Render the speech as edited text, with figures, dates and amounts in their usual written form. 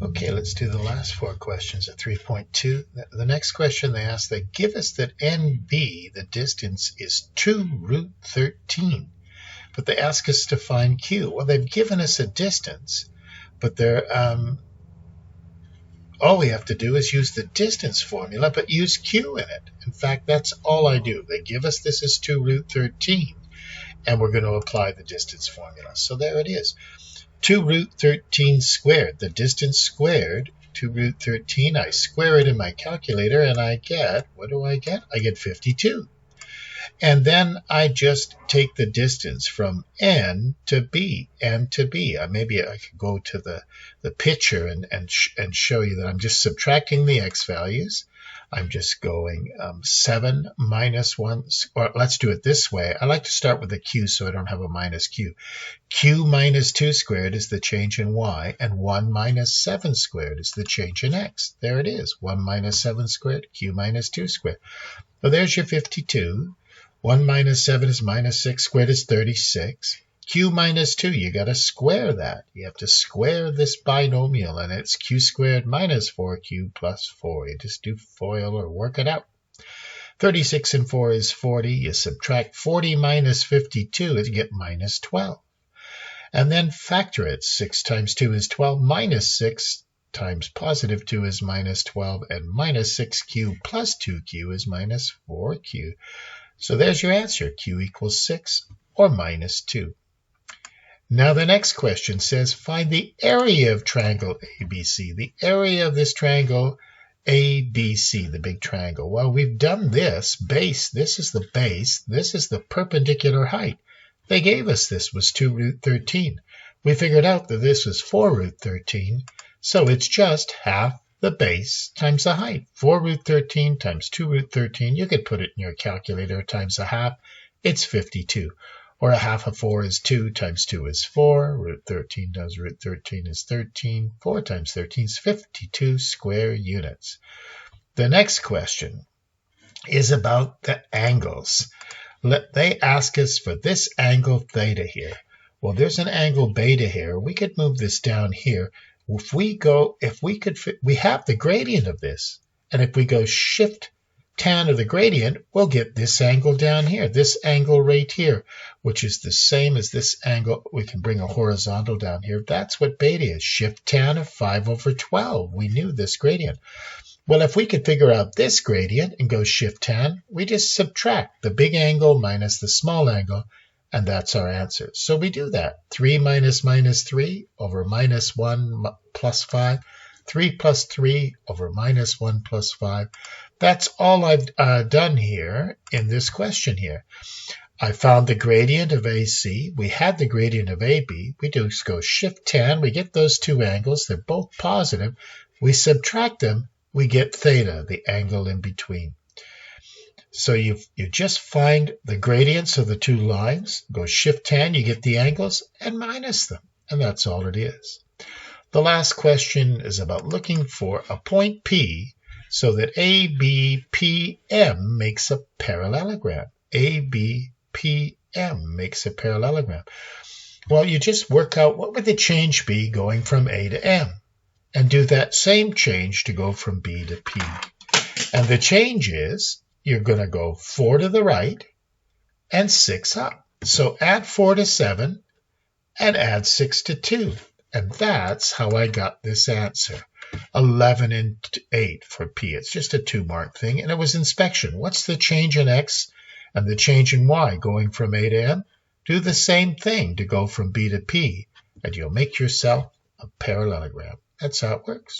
Okay, let's do the last four questions at 3.2. The next question they ask, they give us that NB, the distance, is 2 root 13. But they ask us to find Q. Well, they've given us a distance, but they're all we have to do is use the distance formula, but use Q in it. In fact, that's all I do. They give us this is 2 root 13, and we're going to apply the distance formula. So there it is. 2 root 13 squared, the distance squared, 2 root 13, I square it in my calculator and I get, what do I get? I get 52. And then I just take the distance from N to B, Maybe I could go to the picture and show you that I'm just subtracting the X values. I'm just going 7 minus 1, or let's do it this way. I like to start with a Q so I don't have a minus Q. Q minus 2 squared is the change in Y, and 1 minus 7 squared is the change in X. There it is, 1 minus 7 squared, Q minus 2 squared. Well, there's your 52. 1 minus 7 is minus 6 squared is 36. Q minus 2, you got to square that. You have to square this binomial, and it's Q squared minus 4Q plus 4. You just do FOIL or work it out. 36 and 4 is 40. You subtract 40 minus 52, and you get minus 12. And then factor it. 6 times 2 is 12. Minus 6 times positive 2 is minus 12. And minus 6Q plus 2Q is minus 4Q. So there's your answer. Q equals 6 or minus 2. Now the next question says, find the area of triangle ABC. The area of this triangle ABC, the big triangle. Well, we've done this. Base, this is the base. This is the perpendicular height. They gave us this was 2 root 13. We figured out that this was 4 root 13. So it's just half the base times the height. 4 root 13 times 2 root 13. You could put it in your calculator times a half. It's 52. Or a half of 4 is 2 times 2 is 4. Root 13 times root 13 is 13. 4 times 13 is 52 square units. The next question is about the angles. They ask us for this angle theta here. Well, there's an angle beta here. We could move this down here. We have the gradient of this. And if we go shift tan of the gradient, we'll get this angle down here, this angle right here, which is the same as this angle. We can bring a horizontal down here. That's what beta is, shift tan of 5 over 12. We knew this gradient. Well, if we could figure out this gradient and go shift tan, we just subtract the big angle minus the small angle, and that's our answer. So we do that. 3 minus minus 3 over minus 1 plus 5. 3 plus 3 over minus 1 plus 5. That's all I've done here in this question here. I found the gradient of AC. We had the gradient of AB. We just go shift tan. We get those two angles. They're both positive. We subtract them. We get theta, the angle in between. So you just find the gradients of the two lines. Go shift tan. You get the angles and minus them. And that's all it is. The last question is about looking for a point P so that ABPM makes a parallelogram. ABPM makes a parallelogram. Well, you just work out what would the change be going from A to M and do that same change to go from B to P. And the change is you're going to go 4 to the right and 6 up. So add 4 to 7 and add 6 to 2. And that's how I got this answer. 11 and 8 for P. It's just a 2-mark thing. And it was inspection. What's the change in X and the change in Y going from A to M? Do the same thing to go from B to P. And you'll make yourself a parallelogram. That's how it works.